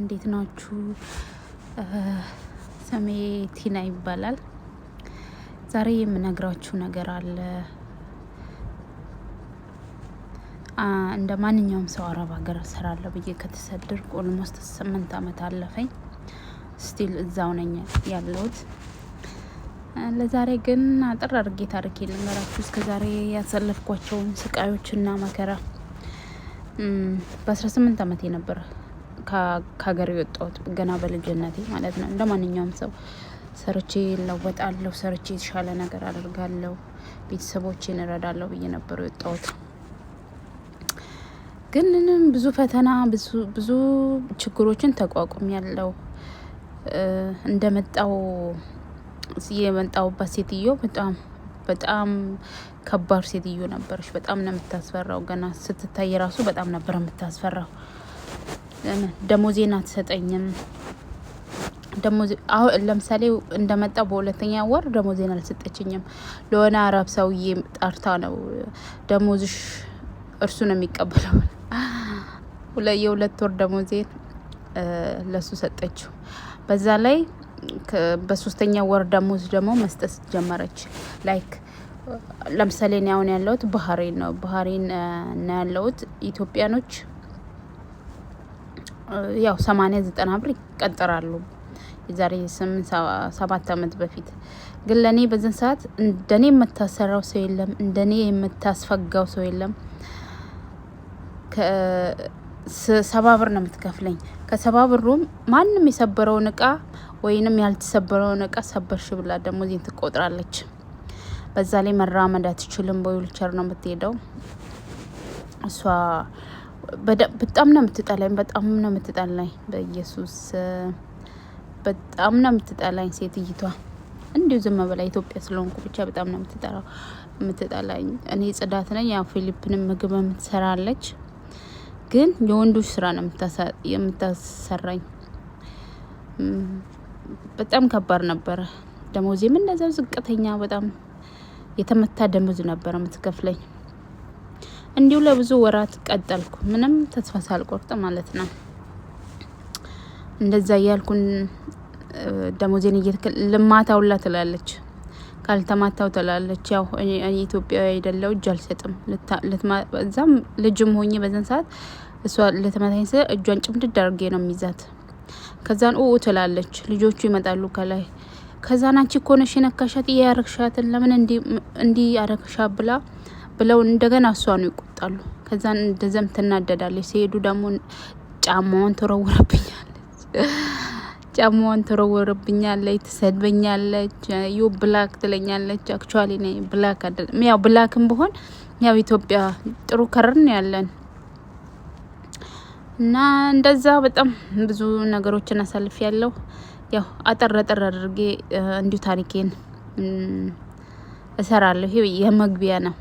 እንዴት ናችሁ? ስሜ ቲና ይባላል። ዛሬ የምነግራችሁ ነገር አለ። እንደ ማንኛውም ሰው አረብ ሀገር እሰራለሁ ብዬ ከተሰደድኩ ኦልሞስት 8 አመት አለፈኝ። ስቲል እዛው ነኝ ያለሁት። ለዛሬ ግን አጠር አድርጌ ታሪኬ ልንገራችሁ። እስከዛሬ ያሳለፍኳቸውን ስቃዮችና መከራ። በ18 አመቴ ነበር ከሀገር የወጣሁት፣ ገና በልጅነቴ ማለት ነው። እንደ ማንኛውም ሰው ሰርቼ እለወጣለሁ፣ ሰርቼ የተሻለ ነገር አደርጋለሁ፣ ቤተሰቦቼን እረዳለሁ ብዬ ነበር የወጣሁት። ግን ብዙ ፈተና፣ ብዙ ችግሮችን ተቋቁሜያለሁ። እንደመጣው የመጣውባት ሴትዮ በጣም ከባድ ሴትዮ ነበረች። በጣም ነው የምታስፈራው። ገና ስትታይ ራሱ በጣም ነበር የምታስፈራው። ደሞዜን አትሰጠኝም። አሁን ለምሳሌ እንደመጣው በሁለተኛ ወር ደሞዜን አልሰጠችኝም። ለሆነ አረብ ሰውዬ ጠርታ ነው ደሞዝሽ እርሱ ነው የሚቀበለው። የሁለት ወር ደሞዜን ለሱ ሰጠችው። በዛ ላይ በሶስተኛ ወር ደሞዝ ደግሞ መስጠት ጀመረች። ላይክ ለምሳሌ እኔ አሁን ያለሁት ባህሬን ነው። ባህሬን ነው ያለሁት። ኢትዮጵያኖች ያው 80-90 ብር ይቀጠራሉ። የዛሬ 8-7 አመት በፊት ግን ለኔ በዛን ሰዓት እንደኔ የምታሰራው ሰው የለም፣ እንደኔ የምታስፈጋው ሰው የለም። ከ70 ብር ነው የምትከፍለኝ። ከ70 ብሩም ማንም የሰበረውን እቃ ወይንም ያልተሰበረውን እቃ ሰበርሽ ብላ ደሞዜን ትቆጥራለች። በዛ ላይ መራመድ አትችልም፣ በዊልቸር ነው የምትሄደው። እሷ በጣም ነው የምትጠላኝ፣ በጣም ነው የምትጠላኝ። በኢየሱስ በጣም ነው የምትጠላኝ ሴትይቷ። እንዲሁ ዝም ብላ ኢትዮጵያ ስለሆንኩ ብቻ በጣም ነው የምትጠላኝ። እኔ ጽዳት ነኝ፣ ያው ፊሊፒንም ምግብ የምትሰራለች፣ ግን የወንዶች ስራ ነው የምታሰራኝ። በጣም ከባድ ነበረ። ደሞዜም እንደዛው ዝቅተኛ፣ በጣም የተመታ ደሞዝ ነበረ የምትከፍለኝ። እንዲሁ ለብዙ ወራት ቀጠልኩ፣ ምንም ተስፋ ሳልቆርጥ ማለት ነው። እንደዛ እያልኩን ደሞዜን ልማታውላ ትላለች፣ ካልተማታው ትላለች። ያው እኔ ኢትዮጵያዊ አይደለው እጅ አልሰጥም። እዛም ልጅም ሆኜ በዛን ሰዓት እሷ ለተመታኝ ስለ እጇን ጭምድድ አድርጌ ነው የሚይዛት። ከዛን ትላለች፣ ልጆቹ ይመጣሉ ከላይ። ከዛን አንቺ እኮ ነሽ የነካሻት፣ ያረክሻትን ለምን እንዲ ያረክሻ ብለው እንደገና እሷን ይቆጣሉ። ከዛን እንደዘም ትናደዳለች። ሲሄዱ ደግሞ ጫማዋን ትወረውርብኛለች፣ ትሰድበኛለች፣ ዩ ብላክ ትለኛለች። አክቹአሊ ነኝ ብላክ አይደለም፣ ያው ብላክም ብሆን ያው ኢትዮጵያ ጥሩ ከረን ያለን እና እንደዛ በጣም ብዙ ነገሮችን አሳልፍ ያለው። ያው አጠር አድርጌ እንዲሁ ታሪኬን እሰራለሁ። ይሄ የመግቢያ ነው።